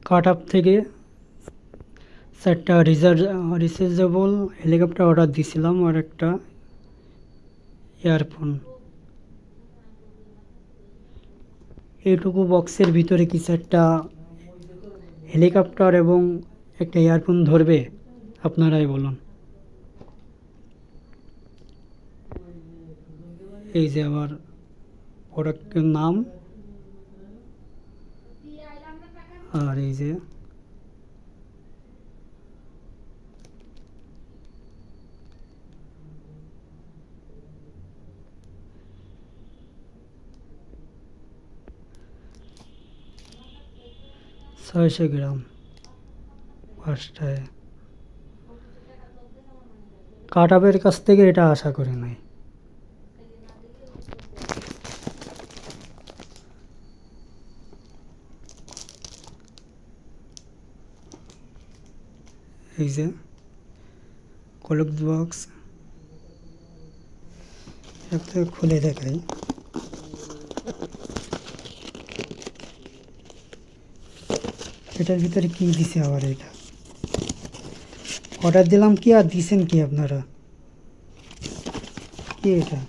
কাট up থেকে 4টা rechargeable helicopter order দিয়েছিলাম আর একটা ইয়ারফোন। এইটুকু বক্সের ভিতরে কি 4টা হেলিকপ্টার এবং একটা ইয়ারফোন ধরবে? আপনারাই বলুন। এই যে আবার প্রোডাক্টের নাম, আর এই যে ছয়শো গ্রাম পাঁচটায়। কাট আপের কাছ থেকে এটা আশা করি নাই। এই যে কলক বক্স, একটা খুলে দেখাই। এটার ভিতরে কি দিছে আবার? এটা অর্ডার দিলাম কি আর দিছেন কি আপনারা? কি এটা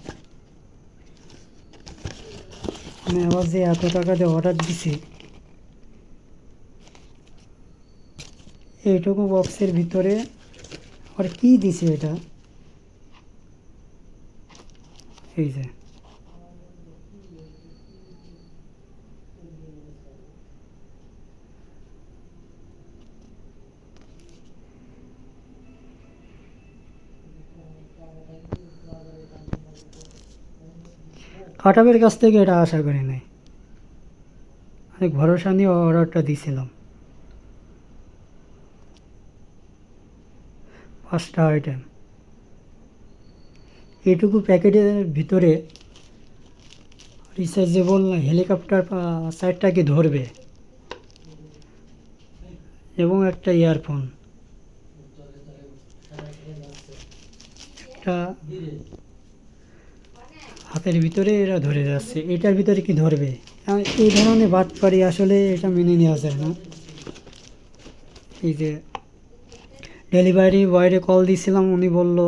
মানে আবার যে এত টাকা দিয়ে অর্ডার দিছে, এইটুকু বক্সের ভিতরে আর কি দিছে এটা? এই যে কাটাবের কাছ থেকে এটা আশা করি নাই। অনেক ভরসা নিয়ে অর্ডারটা দিয়েছিলাম। 5টা আইটেম এইটুকু প্যাকেটের ভিতরে রিচার্জেবল হেলিকপ্টার 4টা কি ধরবে এবং একটা ইয়ারফোন, একটা হাতের ভিতরে এরা ধরে যাচ্ছে। এটার ভিতরে কি ধরবে? এই ধরনের বাটপারি আসলে এটা মেনে নেওয়া যায় না। এই যে ডেলিভারি বয়রে কল দিয়েছিলাম, উনি বলল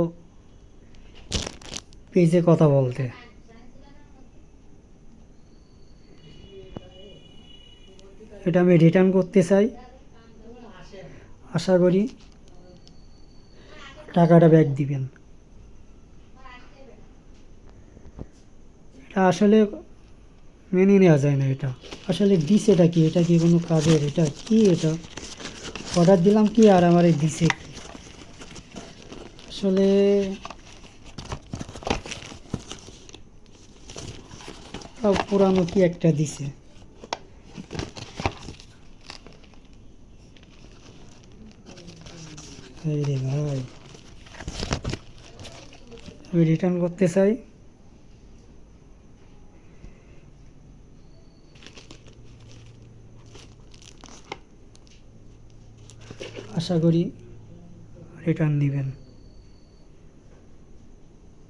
পেজে কথা বলতে। এটা আমি রিটার্ন করতে চাই, আশা করি টাকাটা ব্যাক দিবেন। এটা আসলে মেনে নেওয়া যায় না। এটা আসলে দিস, এটা কি? এটা কি কোনো কাজের? এটা কি? এটা অর্ডার দিলাম কি আর আমার এই দিছে কি? আসলে পুরানো কি একটা দিছে। এই রে ভাই, আমি রিটার্ন করতে চাই। আশা করি রিটার্ন দিবেন।